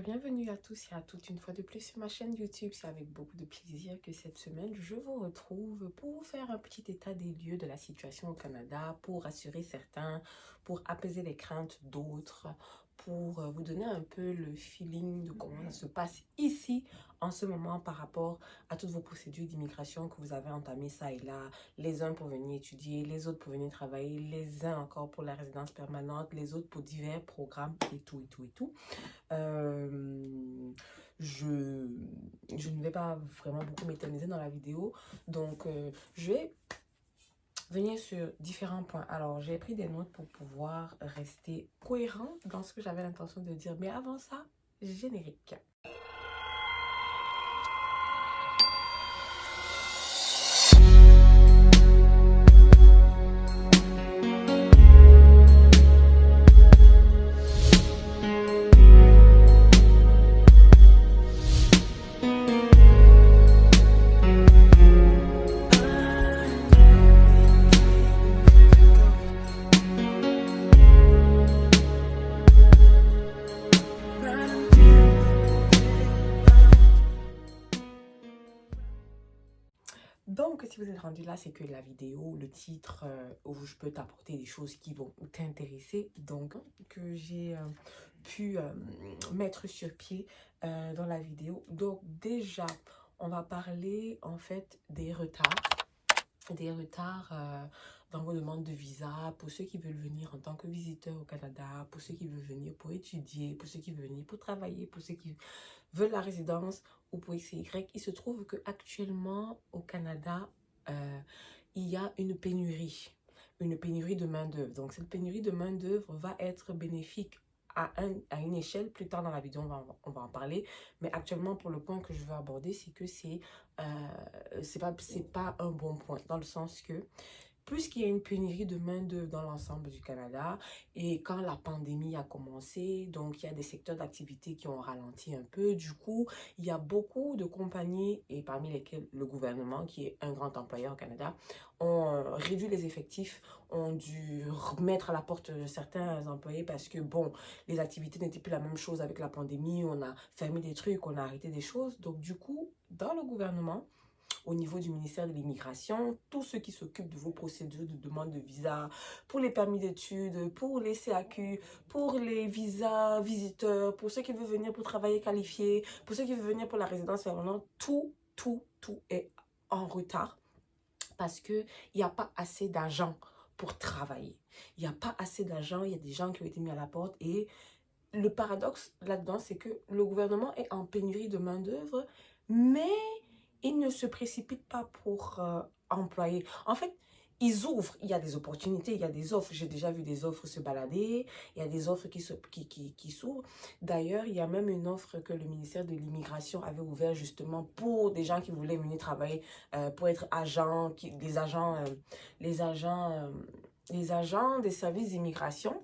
Bienvenue à tous et à toutes une fois de plus sur ma chaîne YouTube. C'est avec beaucoup de plaisir que cette semaine, je vous retrouve pour vous faire un petit état des lieux de la situation au Canada, pour rassurer certains, pour apaiser les craintes d'autres, pour vous donner un peu le feeling de comment ça se passe ici en ce moment par rapport à toutes vos procédures d'immigration que vous avez entamées ça et là, les uns pour venir étudier, les autres pour venir travailler, les uns encore pour la résidence permanente, les autres pour divers programmes et tout et tout et tout. Euh, je, je ne vais pas vraiment beaucoup m'éterniser dans la vidéo, donc je vais venir sur différents points. Alors, j'ai pris des notes pour pouvoir rester cohérent dans ce que j'avais l'intention de dire, mais avant ça, générique. Donc, si vous êtes rendu là, c'est que la vidéo, le titre, où je peux t'apporter des choses qui vont t'intéresser, donc que j'ai pu mettre sur pied dans la vidéo. Donc, déjà, on va parler en fait des retards dans vos demandes de visa pour ceux qui veulent venir en tant que visiteurs au Canada, pour ceux qui veulent venir pour étudier, pour ceux qui veulent venir pour travailler, pour ceux qui veulent la résidence ou pour X et Y. Il se trouve qu'actuellement au Canada, il y a une pénurie de main-d'œuvre. Donc cette pénurie de main-d'œuvre va être bénéfique à une échelle. Plus tard dans la vidéo, on va en parler. Mais actuellement, pour le point que je veux aborder, c'est que c'est pas un bon point. Dans le sens que puisqu'il y a une pénurie de main-d'œuvre dans l'ensemble du Canada et quand la pandémie a commencé, donc il y a des secteurs d'activité qui ont ralenti un peu. Du coup, il y a beaucoup de compagnies et parmi lesquelles le gouvernement, qui est un grand employeur au Canada, ont réduit les effectifs, ont dû remettre à la porte certains employés parce que bon, les activités n'étaient plus la même chose avec la pandémie. On a fermé des trucs, on a arrêté des choses. Donc du coup, dans le gouvernement, au niveau du ministère de l'Immigration, tous ceux qui s'occupent de vos procédures de demande de visa, pour les permis d'études, pour les CAQ, pour les visas visiteurs, pour ceux qui veulent venir pour travailler qualifié, pour ceux qui veulent venir pour la résidence permanente, tout est en retard parce qu'il n'y a pas assez d'agents pour travailler. Il n'y a pas assez d'agents, il y a des gens qui ont été mis à la porte et le paradoxe là-dedans, c'est que le gouvernement est en pénurie de main-d'œuvre, mais il ne se précipite pas pour employer. En fait, ils ouvrent, il y a des opportunités, il y a des offres. J'ai déjà vu des offres se balader, il y a des offres qui s'ouvrent. D'ailleurs, il y a même une offre que le ministère de l'Immigration avait ouverte justement pour des gens qui voulaient venir travailler, pour être agents, les agents des services d'immigration.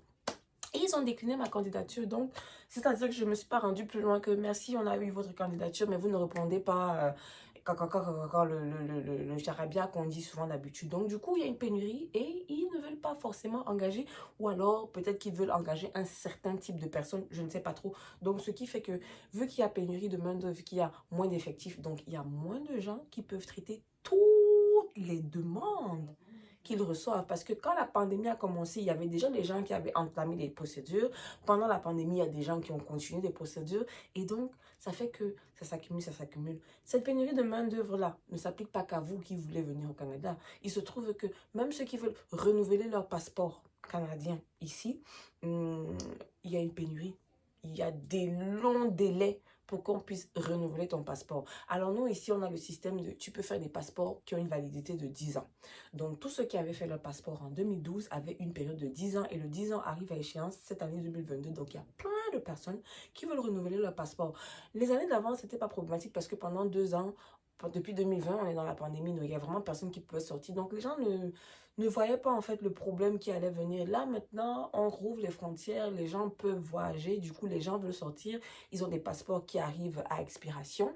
Et ils ont décliné ma candidature. Donc, c'est-à-dire que je ne me suis pas rendue plus loin que merci, on a eu votre candidature, mais vous ne répondez pas le charabia qu'on dit souvent d'habitude. Donc, du coup, il y a une pénurie et ils ne veulent pas forcément engager ou alors peut-être qu'ils veulent engager un certain type de personnes, je ne sais pas trop. Donc, ce qui fait que, vu qu'il y a pénurie de main-d'œuvre, qu'il y a moins d'effectifs, donc il y a moins de gens qui peuvent traiter toutes les demandes qu'ils reçoivent. Parce que quand la pandémie a commencé, il y avait déjà des gens qui avaient entamé des procédures. Pendant la pandémie, il y a des gens qui ont continué des procédures. Et donc, ça fait que ça s'accumule, ça s'accumule. Cette pénurie de main-d'œuvre-là ne s'applique pas qu'à vous qui voulez venir au Canada. Il se trouve que même ceux qui veulent renouveler leur passeport canadien ici, il y a une pénurie. Il y a des longs délais pour qu'on puisse renouveler ton passeport. Alors nous, ici, on a le système de... Tu peux faire des passeports qui ont une validité de 10 ans. Donc, tous ceux qui avaient fait leur passeport en 2012 avaient une période de 10 ans et le 10 ans arrive à échéance cette année 2022. Donc, il y a plein de personnes qui veulent renouveler leur passeport. Les années d'avant, c'était pas problématique parce que pendant 2 ans, depuis 2020, on est dans la pandémie, donc il y a vraiment personne qui pouvait sortir. Donc, les gens ne voyaient pas en fait le problème qui allait venir. Là, maintenant, on rouvre les frontières, les gens peuvent voyager, du coup, les gens veulent sortir. Ils ont des passeports qui arrivent à expiration.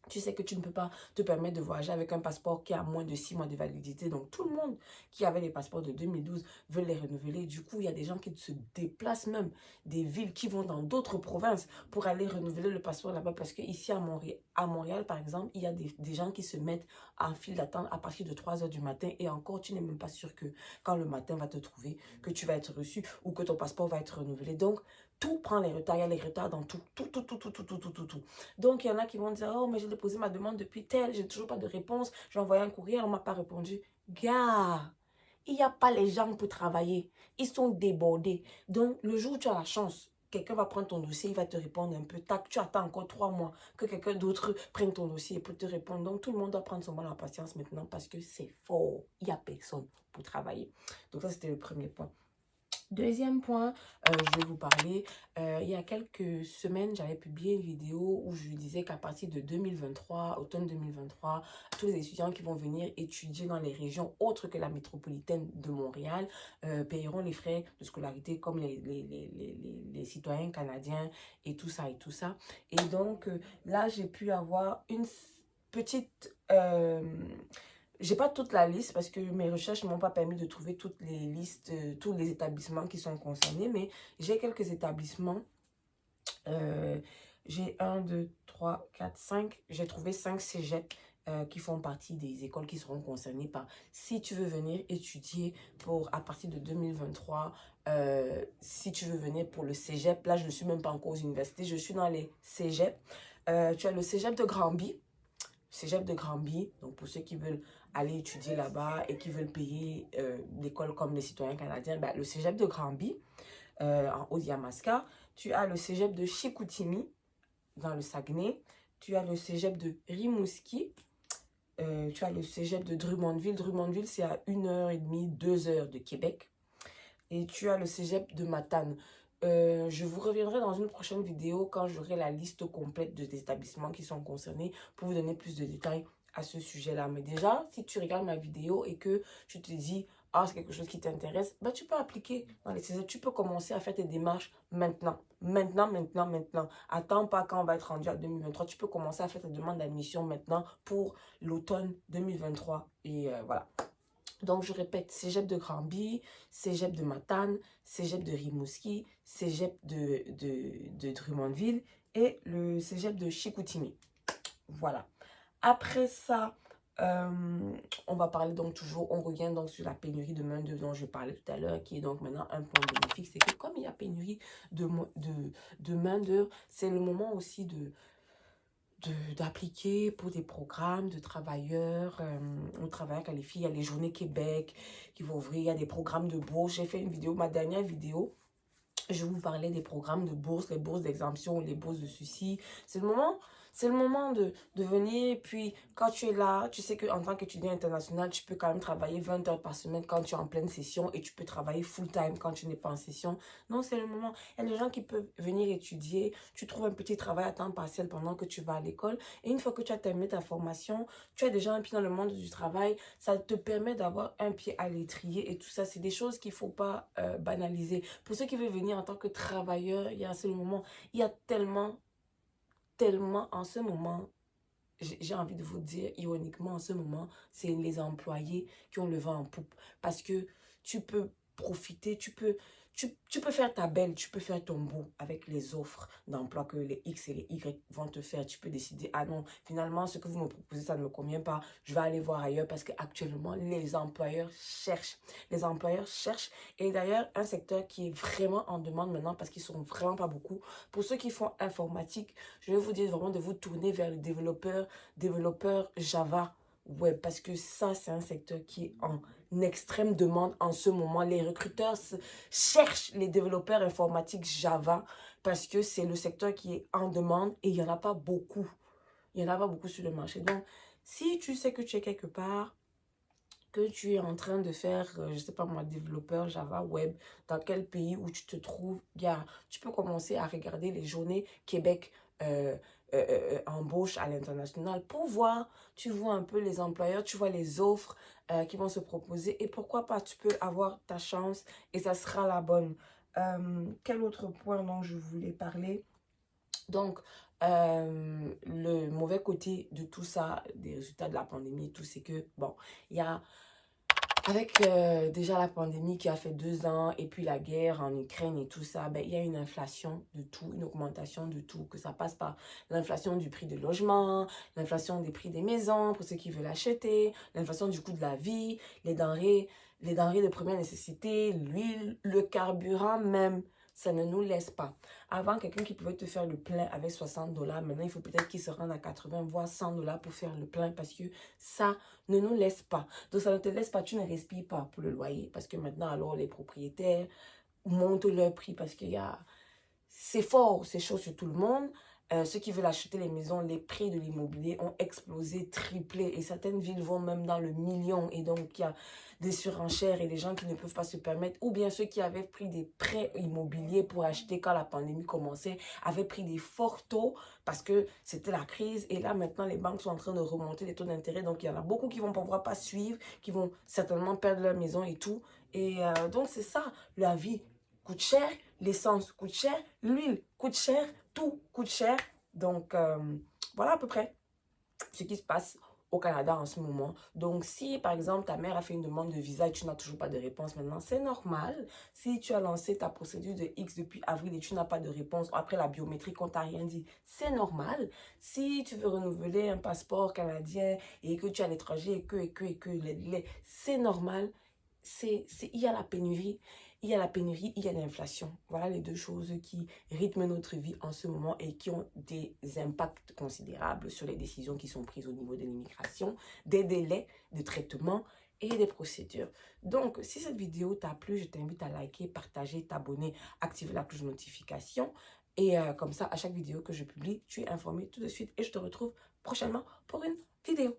Tu sais que tu ne peux pas te permettre de voyager avec un passeport qui a moins de 6 mois de validité. Donc, tout le monde qui avait les passeports de 2012 veut les renouveler. Du coup, il y a des gens qui se déplacent même des villes qui vont dans d'autres provinces pour aller renouveler le passeport là-bas. Parce qu'ici à Montréal, par exemple, il y a des gens qui se mettent en file d'attente à partir de 3 heures du matin. Et encore, tu n'es même pas sûr que quand le matin va te trouver, que tu vas être reçu ou que ton passeport va être renouvelé. Donc, tout prend les retards. Il y a les retards dans tout. Tout. Donc, il y en a qui vont dire, oh, mais j'ai déposé ma demande depuis tel, j'ai toujours pas de réponse. J'ai envoyé un courrier, on m'a pas répondu. Gars, il n'y a pas les gens pour travailler. Ils sont débordés. Donc, le jour où tu as la chance, quelqu'un va prendre ton dossier, il va te répondre un peu. Tac, tu attends encore 3 mois que quelqu'un d'autre prenne ton dossier pour te répondre. Donc, tout le monde doit prendre son mal en patience maintenant parce que c'est fort. Il n'y a personne pour travailler. Donc, ça, c'était le premier point. Deuxième point, je vais vous parler, il y a quelques semaines, j'avais publié une vidéo où je disais qu'à partir de 2023, automne 2023, tous les étudiants qui vont venir étudier dans les régions autres que la métropolitaine de Montréal paieront les frais de scolarité comme les citoyens canadiens et tout ça et tout ça. Et donc, là, j'ai pu avoir une petite... j'ai pas toute la liste parce que mes recherches ne m'ont pas permis de trouver toutes les listes, tous les établissements qui sont concernés, mais j'ai quelques établissements. J'ai 1, 2, 3, 4, 5. J'ai trouvé 5 cégeps qui font partie des écoles qui seront concernées par. Si tu veux venir étudier pour à partir de 2023, si tu veux venir pour le cégep, là je ne suis même pas encore aux universités, je suis dans les cégeps. Tu as le cégep de Granby. Cégep de Granby, donc pour ceux qui veulent aller étudier là-bas et qui veulent payer l'école comme les citoyens canadiens, ben, le cégep de Granby, en Haut-Yamaska. Tu as le cégep de Chicoutimi, dans le Saguenay. Tu as le cégep de Rimouski. Tu as le cégep de Drummondville. Drummondville, c'est à 1h30, 2 heures de Québec. Et tu as le cégep de Matane. Je vous reviendrai dans une prochaine vidéo quand j'aurai la liste complète des établissements qui sont concernés pour vous donner plus de détails à ce sujet-là. Mais déjà, si tu regardes ma vidéo et que tu te dis, ah, c'est quelque chose qui t'intéresse, bah, tu peux appliquer dans les cégeps. Tu peux commencer à faire tes démarches maintenant. Maintenant. Attends pas quand on va être rendu à 2023. Tu peux commencer à faire ta demande d'admission maintenant pour l'automne 2023. Et voilà. Donc, je répète, cégep de Granby, cégep de Matane, cégep de Rimouski, cégep de Drummondville et le cégep de Chicoutimi. Voilà. Après ça, on va parler donc toujours, on revient donc sur la pénurie de main-d'œuvre dont je parlais tout à l'heure, qui est donc maintenant un point bénéfique. C'est que comme il y a pénurie de main-d'œuvre, c'est le moment aussi d'appliquer pour des programmes de travailleurs, travailleurs qualifiés. Il y a les journées Québec qui vont ouvrir, il y a des programmes de bourse. J'ai fait une vidéo, ma dernière vidéo, je vous parlais des programmes de bourse, les bourses d'exemption, les bourses de ceci. C'est le moment de venir. Et puis, quand tu es là, tu sais qu'en tant qu'étudiant international, tu peux quand même travailler 20 heures par semaine quand tu es en pleine session et tu peux travailler full-time quand tu n'es pas en session. Non, c'est le moment. Il y a des gens qui peuvent venir étudier. Tu trouves un petit travail à temps partiel pendant que tu vas à l'école. Et une fois que tu as terminé ta formation, tu as déjà un pied dans le monde du travail. Ça te permet d'avoir un pied à l'étrier et tout ça. C'est des choses qu'il ne faut pas banaliser. Pour ceux qui veulent venir en tant que travailleur, il y a ce moment, il y a tellement en ce moment, j'ai envie de vous dire, ironiquement, en ce moment, c'est les employés qui ont le vent en poupe. Parce que tu peux profiter, tu peux faire ta belle, tu peux faire ton beau avec les offres d'emploi que les X et les Y vont te faire. Tu peux décider, ah non, finalement, ce que vous me proposez, ça ne me convient pas. Je vais aller voir ailleurs parce qu'actuellement, les employeurs cherchent. Les employeurs cherchent. Et d'ailleurs, un secteur qui est vraiment en demande maintenant parce qu'ils ne sont vraiment pas beaucoup. Pour ceux qui font informatique, je vais vous dire vraiment de vous tourner vers le développeur Java web parce que ça, c'est un secteur qui est en extrême demande en ce moment. Les recruteurs cherchent les développeurs informatiques Java parce que c'est le secteur qui est en demande et il n'y en a pas beaucoup. Il n'y en a pas beaucoup sur le marché. Donc, si tu sais que tu es quelque part, que tu es en train de faire, je ne sais pas moi, développeur Java web, dans quel pays où tu te trouves, tu peux commencer à regarder les journées Québec embauche à l'international pour voir, tu vois un peu les employeurs, tu vois les offres qui vont se proposer et pourquoi pas, tu peux avoir ta chance et ça sera la bonne. Quel autre point dont je voulais parler? Donc, le mauvais côté de tout ça, des résultats de la pandémie et tout, c'est que, bon, il y a, avec déjà la pandémie qui a fait 2 ans et puis la guerre en Ukraine et tout ça, ben, il y a une inflation de tout, une augmentation de tout, que ça passe par l'inflation du prix de logement, l'inflation des prix des maisons pour ceux qui veulent acheter, l'inflation du coût de la vie, les denrées de première nécessité, l'huile, le carburant même. Ça ne nous laisse pas. Avant, quelqu'un qui pouvait te faire le plein avec 60 $, maintenant, il faut peut-être qu'il se rende à 80, voire 100 $ pour faire le plein parce que ça ne nous laisse pas. Donc, ça ne te laisse pas, tu ne respires pas pour le loyer parce que maintenant, alors, les propriétaires montent leur prix parce qu'il y a... C'est fort, c'est chaud sur tout le monde. Ceux qui veulent acheter les maisons, les prix de l'immobilier ont explosé, triplé et certaines villes vont même dans le million et donc il y a des surenchères et des gens qui ne peuvent pas se permettre ou bien ceux qui avaient pris des prêts immobiliers pour acheter quand la pandémie commençait avaient pris des forts taux parce que c'était la crise et là maintenant les banques sont en train de remonter les taux d'intérêt donc il y en a beaucoup qui vont pouvoir pas suivre, qui vont certainement perdre leur maison et tout et donc c'est ça, la vie coûte cher, l'essence coûte cher, l'huile coûte cher, tout coûte cher. Donc, voilà à peu près ce qui se passe au Canada en ce moment. Donc, si par exemple ta mère a fait une demande de visa et tu n'as toujours pas de réponse maintenant, c'est normal. Si tu as lancé ta procédure de X depuis avril et tu n'as pas de réponse après la biométrie qu'on t'a rien dit, c'est normal. Si tu veux renouveler un passeport canadien et que tu es à l'étranger c'est normal. Il y a la pénurie. Il y a la pénurie, il y a l'inflation. Voilà les deux choses qui rythment notre vie en ce moment et qui ont des impacts considérables sur les décisions qui sont prises au niveau de l'immigration, des délais de traitement et des procédures. Donc, si cette vidéo t'a plu, je t'invite à liker, partager, t'abonner, activer la cloche de notification. Et comme ça, à chaque vidéo que je publie, tu es informé tout de suite et je te retrouve prochainement pour une vidéo.